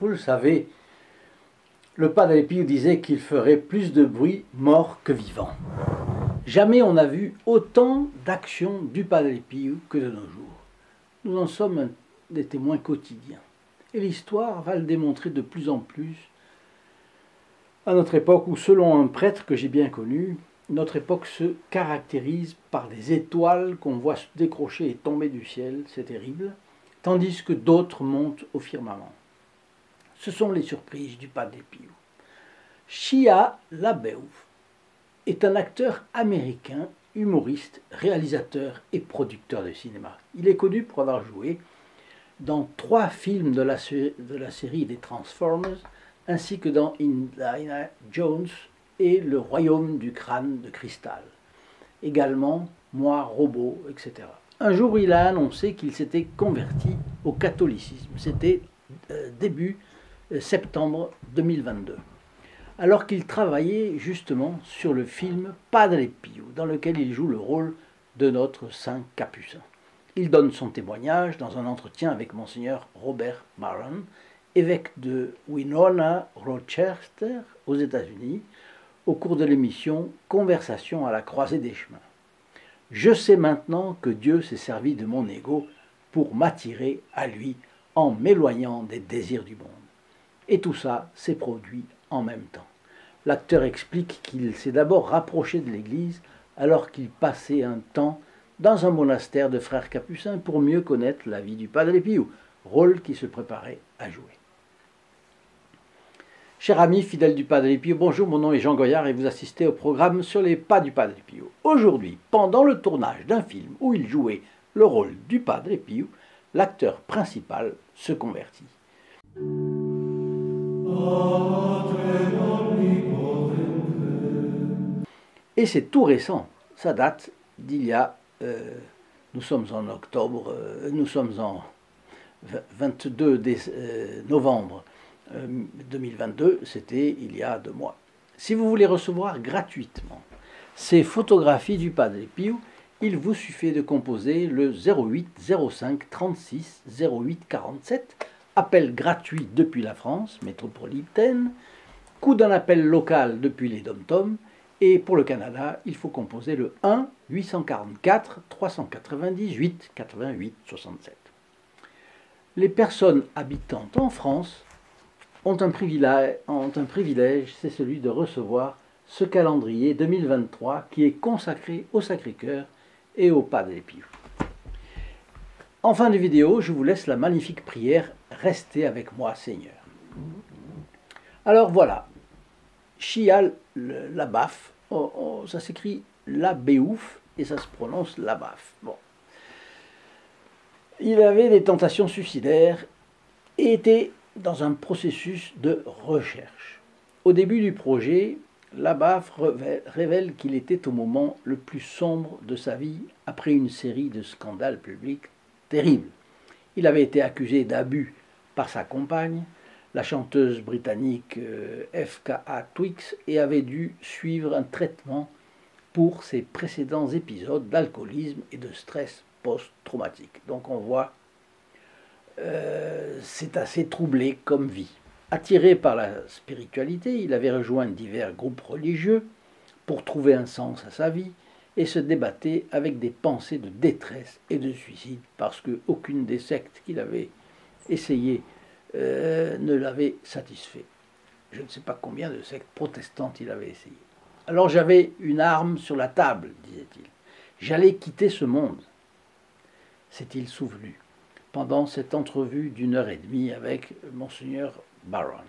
Vous le savez, le Padre Pio disait qu'il ferait plus de bruit mort que vivant. Jamais on n'a vu autant d'actions du Padre Pio que de nos jours. Nous en sommes des témoins quotidiens. Et l'histoire va le démontrer de plus en plus à notre époque où, selon un prêtre que j'ai bien connu, notre époque se caractérise par des étoiles qu'on voit se décrocher et tomber du ciel, c'est terrible, tandis que d'autres montent au firmament. Ce sont les surprises du Padre Pio. Shia LaBeouf est un acteur américain, humoriste, réalisateur et producteur de cinéma. Il est connu pour avoir joué dans 3 films de la série des Transformers, ainsi que dans Indiana Jones et Le Royaume du crâne de cristal. Également, Moi, Robot, etc. Un jour, il a annoncé qu'il s'était converti au catholicisme. C'était début septembre 2022. Alors qu'il travaillait justement sur le film Padre Pio, dans lequel il joue le rôle de notre saint capucin. Il donne son témoignage dans un entretien avec Monseigneur Robert Barron, évêque de Winona, Rochester, aux États-Unis, au cours de l'émission Conversation à la croisée des chemins. Je sais maintenant que Dieu s'est servi de mon ego pour m'attirer à lui en m'éloignant des désirs du monde. Et tout ça s'est produit en même temps. L'acteur explique qu'il s'est d'abord rapproché de l'Église alors qu'il passait un temps dans un monastère de frères capucins pour mieux connaître la vie du Padre Pio, rôle qu'il se préparait à jouer. Chers amis fidèles du Padre Pio, bonjour, mon nom est Jean Goyard et vous assistez au programme sur les pas du Padre Pio. Aujourd'hui, pendant le tournage d'un film où il jouait le rôle du Padre Pio, l'acteur principal se convertit. Et c'est tout récent, ça date d'il y a, nous sommes en octobre, nous sommes en 22 novembre 2022, c'était il y a 2 mois. Si vous voulez recevoir gratuitement ces photographies du Padre Pio, il vous suffit de composer le 08 05 36 08 47, appel gratuit depuis la France métropolitaine, coût d'un appel local depuis les dom-toms, et pour le Canada, il faut composer le 1 844 398 88 67. Les personnes habitant en France ont un privilège, c'est celui de recevoir ce calendrier 2023 qui est consacré au Sacré-Cœur et au Padre Pio. En fin de vidéo, je vous laisse la magnifique prière « Restez avec moi, Seigneur ». Alors voilà, Shia LaBeouf, ça s'écrit LaBeouf et ça se prononce LaBeouf. Bon. Il avait des tentations suicidaires et était dans un processus de recherche. Au début du projet, LaBeouf révèle qu'il était au moment le plus sombre de sa vie après une série de scandales publics terribles. Il avait été accusé d'abus par sa compagne, la chanteuse britannique FKA Twigs, et avait dû suivre un traitement pour ses précédents épisodes d'alcoolisme et de stress post-traumatique. Donc on voit, c'est assez troublé comme vie. Attiré par la spiritualité, il avait rejoint divers groupes religieux pour trouver un sens à sa vie et se débattait avec des pensées de détresse et de suicide parce qu'aucune des sectes qu'il avait essayé ne l'avait satisfait. Je ne sais pas combien de sectes protestantes il avait essayé. Alors j'avais une arme sur la table, disait-il. J'allais quitter ce monde, s'est-il souvenu, pendant cette entrevue d'1h30 avec Monseigneur Barron.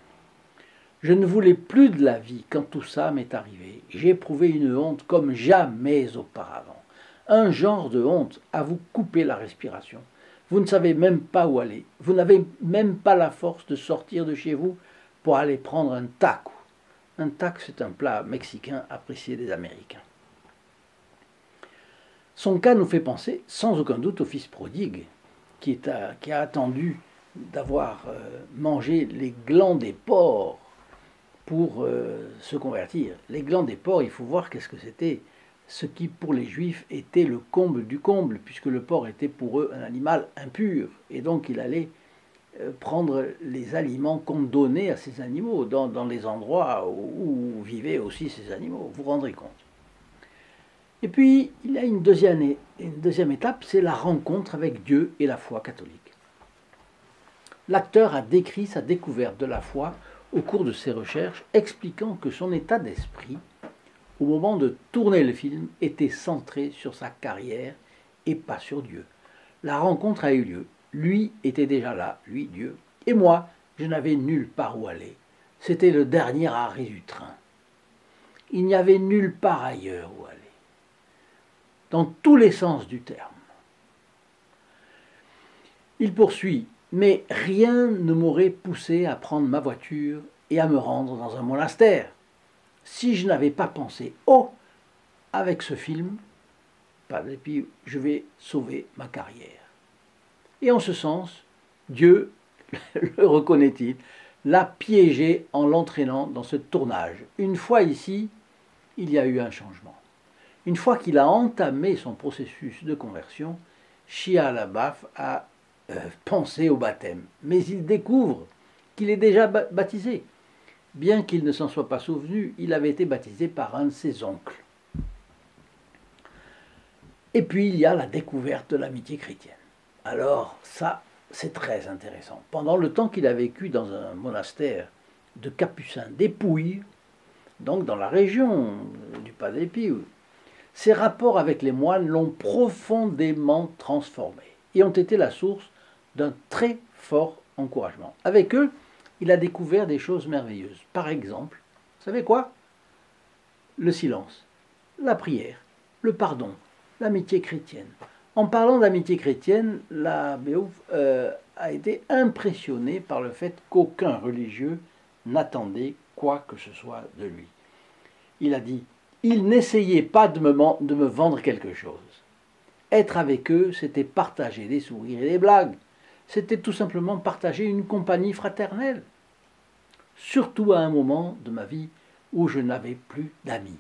Je ne voulais plus de la vie quand tout ça m'est arrivé. J'ai éprouvé une honte comme jamais auparavant. Un genre de honte à vous couper la respiration. Vous ne savez même pas où aller. Vous n'avez même pas la force de sortir de chez vous pour aller prendre un taco. Un taco, c'est un plat mexicain apprécié des Américains. Son cas nous fait penser sans aucun doute au fils prodigue qui a attendu d'avoir mangé les glands des porcs pour se convertir. Les glands des porcs, il faut voir qu'est-ce que c'était. Ce qui, pour les Juifs, était le comble du comble, puisque le porc était pour eux un animal impur. Et donc, il allait prendre les aliments qu'on donnait à ces animaux dans les endroits où vivaient aussi ces animaux. Vous vous rendrez compte. Et puis, il y a une deuxième étape, c'est la rencontre avec Dieu et la foi catholique. L'acteur a décrit sa découverte de la foi au cours de ses recherches, expliquant que son état d'esprit, au moment de tourner le film, était centré sur sa carrière et pas sur Dieu. La rencontre a eu lieu. Lui était déjà là, lui, Dieu. Et moi, je n'avais nulle part où aller. C'était le dernier arrêt du train. Il n'y avait nulle part ailleurs où aller. Dans tous les sens du terme. Il poursuit, mais rien ne m'aurait poussé à prendre ma voiture et à me rendre dans un monastère. Si je n'avais pas pensé, oh, avec ce film, Padre Pio, je vais sauver ma carrière. Et en ce sens, Dieu, le reconnaît-il, l'a piégé en l'entraînant dans ce tournage. Une fois ici, il y a eu un changement. Une fois qu'il a entamé son processus de conversion, Shia LaBeouf a pensé au baptême. Mais il découvre qu'il est déjà baptisé. Bien qu'il ne s'en soit pas souvenu, il avait été baptisé par un de ses oncles. Et puis il y a la découverte de l'amitié chrétienne. Alors ça, c'est très intéressant. Pendant le temps qu'il a vécu dans un monastère de capucins dépouilles, donc dans la région du Padre Pio, ses rapports avec les moines l'ont profondément transformé et ont été la source d'un très fort encouragement. Avec eux, il a découvert des choses merveilleuses. Par exemple, vous savez quoi? Le silence, la prière, le pardon, l'amitié chrétienne. En parlant d'amitié chrétienne, LaBeouf a été impressionné par le fait qu'aucun religieux n'attendait quoi que ce soit de lui. Il a dit, ils n'essayaient pas de me vendre quelque chose. Être avec eux, c'était partager des sourires et des blagues. C'était tout simplement partager une compagnie fraternelle. Surtout à un moment de ma vie où je n'avais plus d'amis.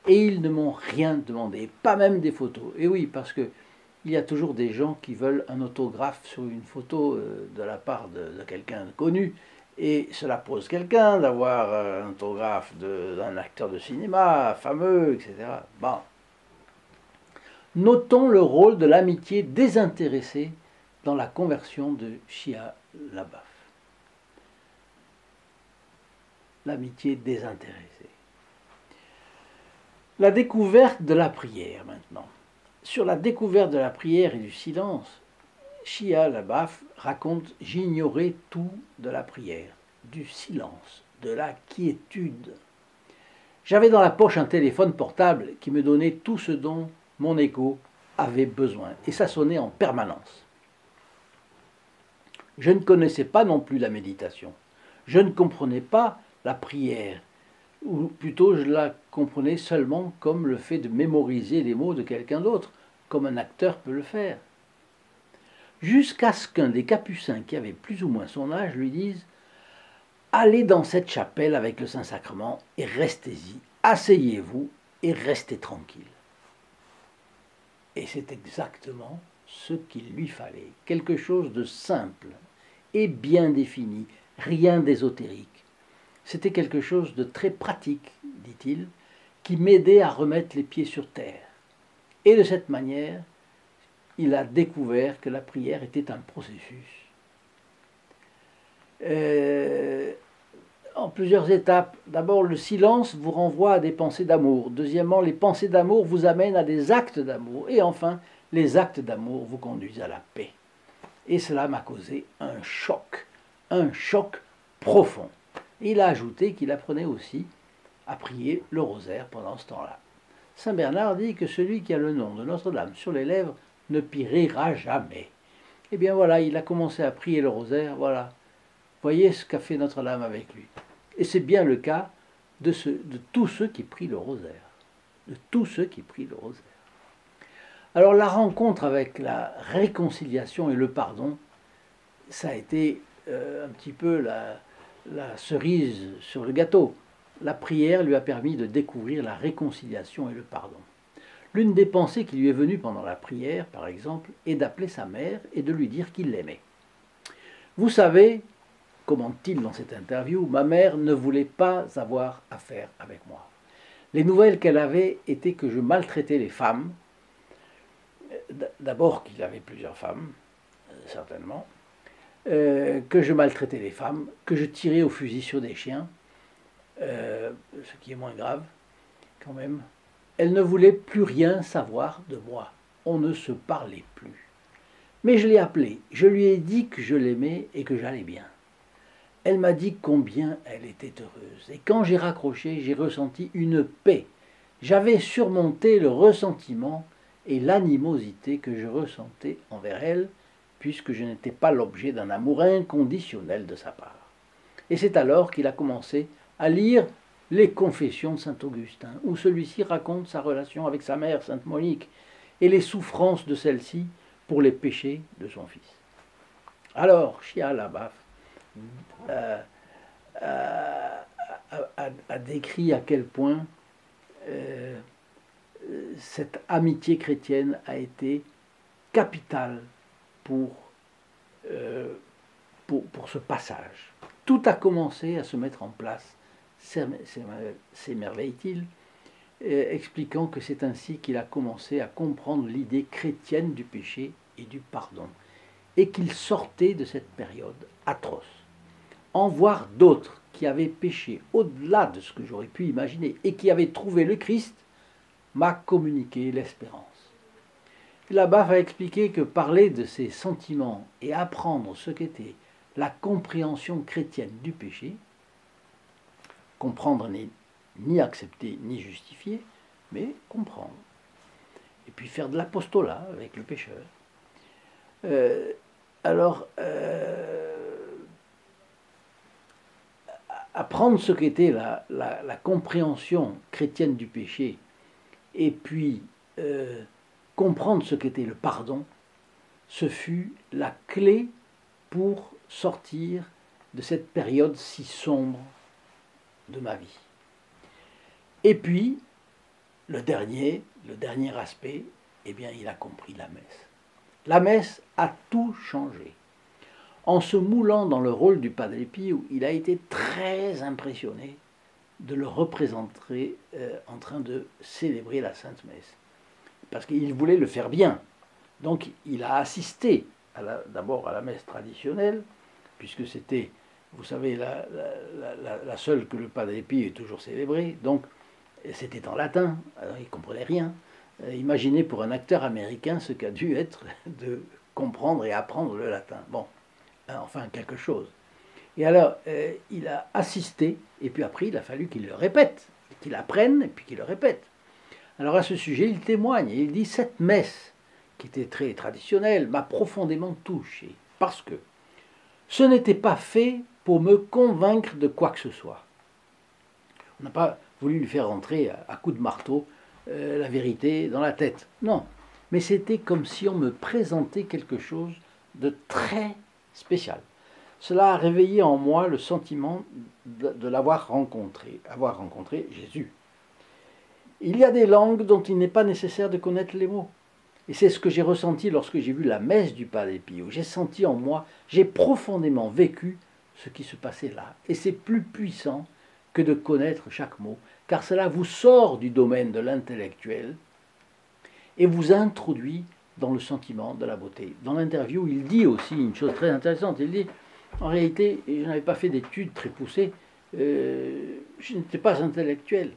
Et ils ne m'ont rien demandé, pas même des photos. Et oui, parce que il y a toujours des gens qui veulent un autographe sur une photo de la part de quelqu'un de connu. Et cela pose quelqu'un d'avoir un autographe d'un acteur de cinéma fameux, etc. Bon. Notons le rôle de l'amitié désintéressée dans la conversion de Shia LaBeouf. L'amitié désintéressée. La découverte de la prière maintenant. Sur la découverte de la prière et du silence, Shia LaBeouf raconte « J'ignorais tout de la prière, du silence, de la quiétude. J'avais dans la poche un téléphone portable qui me donnait tout ce dont mon ego avait besoin, et ça sonnait en permanence. Je ne connaissais pas non plus la méditation. Je ne comprenais pas la prière, ou plutôt je la comprenais seulement comme le fait de mémoriser les mots de quelqu'un d'autre, comme un acteur peut le faire. Jusqu'à ce qu'un des capucins qui avait plus ou moins son âge lui dise « Allez dans cette chapelle avec le Saint-Sacrement et restez-y, asseyez-vous et restez tranquille. » Et c'est exactement ce qu'il lui fallait, quelque chose de simple et bien défini, rien d'ésotérique. C'était quelque chose de très pratique, dit-il, qui m'aidait à remettre les pieds sur terre. Et de cette manière, il a découvert que la prière était un processus. En plusieurs étapes. D'abord, le silence vous renvoie à des pensées d'amour. Deuxièmement, les pensées d'amour vous amènent à des actes d'amour. Et enfin, les actes d'amour vous conduisent à la paix. Et cela m'a causé un choc profond. Et il a ajouté qu'il apprenait aussi à prier le rosaire pendant ce temps-là. Saint Bernard dit que celui qui a le nom de Notre-Dame sur les lèvres ne périra jamais. Eh bien voilà, il a commencé à prier le rosaire, voilà. Voyez ce qu'a fait Notre-Dame avec lui. Et c'est bien le cas de tous ceux qui prient le rosaire. De tous ceux qui prient le rosaire. Alors la rencontre avec la réconciliation et le pardon, ça a été un petit peu la cerise sur le gâteau. La prière lui a permis de découvrir la réconciliation et le pardon. L'une des pensées qui lui est venue pendant la prière, par exemple, est d'appeler sa mère et de lui dire qu'il l'aimait. Vous savez, commente-t-il dans cette interview, ma mère ne voulait pas avoir affaire avec moi. Les nouvelles qu'elle avait étaient que je maltraitais les femmes, d'abord qu'il avait plusieurs femmes, certainement, que je maltraitais les femmes, que je tirais au fusil sur des chiens, ce qui est moins grave quand même. Elle ne voulait plus rien savoir de moi. On ne se parlait plus. Mais je l'ai appelée, je lui ai dit que je l'aimais et que j'allais bien. Elle m'a dit combien elle était heureuse. Et quand j'ai raccroché, j'ai ressenti une paix. J'avais surmonté le ressentiment et l'animosité que je ressentais envers elle, puisque je n'étais pas l'objet d'un amour inconditionnel de sa part. Et c'est alors qu'il a commencé à lire les Confessions de saint Augustin, où celui-ci raconte sa relation avec sa mère, sainte Monique, et les souffrances de celle-ci pour les péchés de son fils. Alors, Shia LaBeouf a décrit à quel point cette amitié chrétienne a été capitale pour ce passage. Tout a commencé à se mettre en place, s'émerveille-t-il, expliquant que c'est ainsi qu'il a commencé à comprendre l'idée chrétienne du péché et du pardon, et qu'il sortait de cette période atroce. En voir d'autres qui avaient péché au-delà de ce que j'aurais pu imaginer et qui avaient trouvé le Christ m'a communiqué l'espérance. LaBeouf a expliqué que parler de ses sentiments et apprendre ce qu'était la compréhension chrétienne du péché, comprendre n'est ni accepter ni justifier, mais comprendre. Et puis faire de l'apostolat avec le pécheur. Apprendre ce qu'était la compréhension chrétienne du péché, et puis comprendre ce qu'était le pardon, ce fut la clé pour sortir de cette période si sombre de ma vie. Et puis, le dernier aspect, eh bien, il a compris la messe. La messe a tout changé. En se moulant dans le rôle du Padre Pio, il a été très impressionné de le représenter en train de célébrer la Sainte Messe. Parce qu'il voulait le faire bien. Donc il a assisté d'abord à la messe traditionnelle, puisque c'était, vous savez, la seule que le Padre Pio ait toujours célébrée. Donc c'était en latin, alors il ne comprenait rien. Imaginez pour un acteur américain ce qu'a dû être de comprendre et apprendre le latin. Bon, enfin quelque chose. Et alors, il a assisté, et puis après, il a fallu qu'il le répète, qu'il apprenne, et puis qu'il le répète. Alors à ce sujet, il témoigne, et il dit « Cette messe, qui était très traditionnelle, m'a profondément touché, parce que ce n'était pas fait pour me convaincre de quoi que ce soit. » On n'a pas voulu lui faire rentrer à coups de marteau la vérité dans la tête. Non, mais c'était comme si on me présentait quelque chose de très spécial. Cela a réveillé en moi le sentiment de l'avoir rencontré, avoir rencontré Jésus. Il y a des langues dont il n'est pas nécessaire de connaître les mots. Et c'est ce que j'ai ressenti lorsque j'ai vu la messe du Padre Pio. J'ai senti en moi, j'ai profondément vécu ce qui se passait là. Et c'est plus puissant que de connaître chaque mot, car cela vous sort du domaine de l'intellectuel et vous introduit dans le sentiment de la beauté. Dans l'interview, il dit aussi une chose très intéressante. Il dit, en réalité, je n'avais pas fait d'études très poussées, je n'étais pas intellectuel.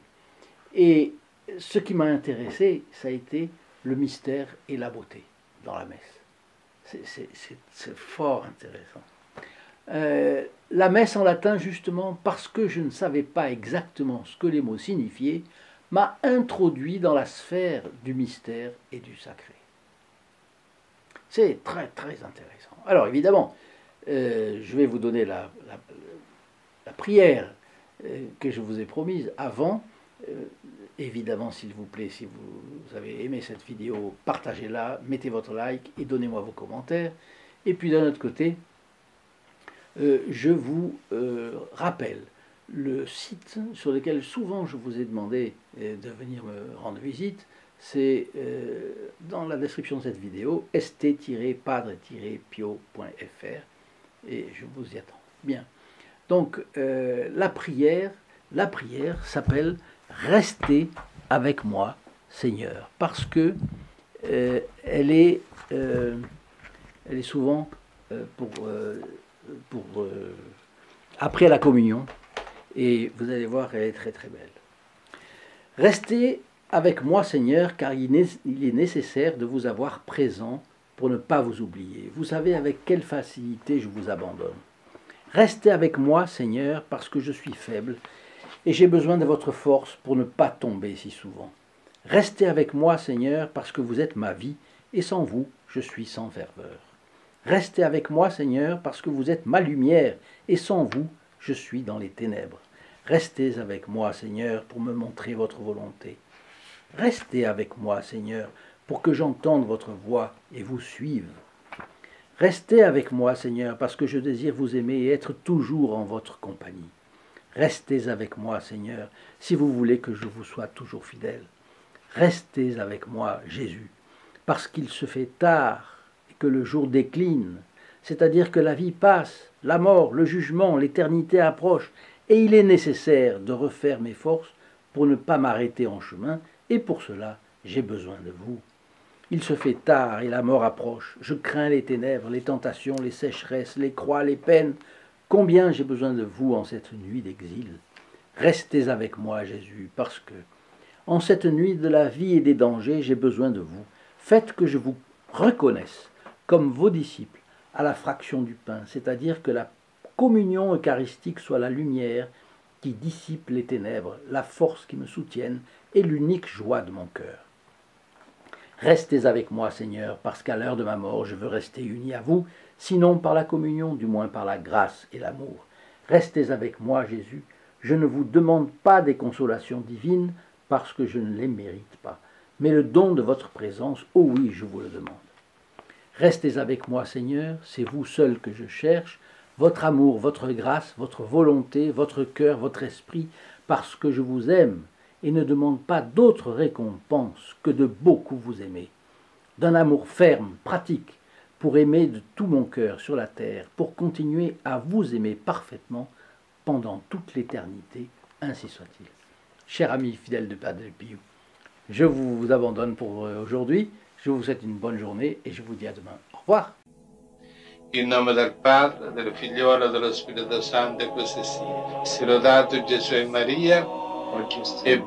Et ce qui m'a intéressé, ça a été le mystère et la beauté dans la messe. C'est fort intéressant. La messe en latin, justement, parce que je ne savais pas exactement ce que les mots signifiaient, m'a introduit dans la sphère du mystère et du sacré. C'est très très intéressant. Alors évidemment, je vais vous donner la prière que je vous ai promise avant. Évidemment, s'il vous plaît, si vous avez aimé cette vidéo, partagez-la, mettez votre like et donnez-moi vos commentaires. Et puis d'un autre côté, je vous rappelle le site sur lequel souvent je vous ai demandé de venir me rendre visite. C'est dans la description de cette vidéo, st-padre-pio.fr. et je vous y attends. Bien. Donc, la prière s'appelle « Restez avec moi, Seigneur », parce que elle est souvent après la communion, et vous allez voir, elle est très très belle. Restez avec moi, Seigneur, car il est nécessaire de vous avoir présent pour ne pas vous oublier. Vous savez avec quelle facilité je vous abandonne. Restez avec moi, Seigneur, parce que je suis faible et j'ai besoin de votre force pour ne pas tomber si souvent. Restez avec moi, Seigneur, parce que vous êtes ma vie et sans vous, je suis sans ferveur. Restez avec moi, Seigneur, parce que vous êtes ma lumière et sans vous, je suis dans les ténèbres. Restez avec moi, Seigneur, pour me montrer votre volonté. Restez avec moi, Seigneur, pour que j'entende votre voix et vous suive. Restez avec moi, Seigneur, parce que je désire vous aimer et être toujours en votre compagnie. Restez avec moi, Seigneur, si vous voulez que je vous sois toujours fidèle. Restez avec moi, Jésus, parce qu'il se fait tard et que le jour décline, c'est-à-dire que la vie passe, la mort, le jugement, l'éternité approche, et il est nécessaire de refaire mes forces pour ne pas m'arrêter en chemin, et pour cela, j'ai besoin de vous. Il se fait tard et la mort approche. Je crains les ténèbres, les tentations, les sécheresses, les croix, les peines. Combien j'ai besoin de vous en cette nuit d'exil. Restez avec moi, Jésus, parce que, en cette nuit de la vie et des dangers, j'ai besoin de vous. Faites que je vous reconnaisse comme vos disciples à la fraction du pain, c'est-à-dire que la communion eucharistique soit la lumière qui dissipe les ténèbres, la force qui me soutienne et l'unique joie de mon cœur. Restez avec moi, Seigneur, parce qu'à l'heure de ma mort, je veux rester uni à vous, sinon par la communion, du moins par la grâce et l'amour. Restez avec moi, Jésus. Je ne vous demande pas des consolations divines, parce que je ne les mérite pas, mais le don de votre présence, oh oui, je vous le demande. Restez avec moi, Seigneur, c'est vous seul que je cherche, votre amour, votre grâce, votre volonté, votre cœur, votre esprit, parce que je vous aime, et ne demande pas d'autre récompense que de beaucoup vous aimer, d'un amour ferme, pratique, pour aimer de tout mon cœur sur la terre, pour continuer à vous aimer parfaitement pendant toute l'éternité, ainsi soit-il. Chers amis fidèles de Padre Pio, je vous abandonne pour aujourd'hui, je vous souhaite une bonne journée et je vous dis à demain. Au revoir. In nome del Padre, del Figliolo e dello Spirito Santo, e così sia. Sia lodato Gesù e Maria, e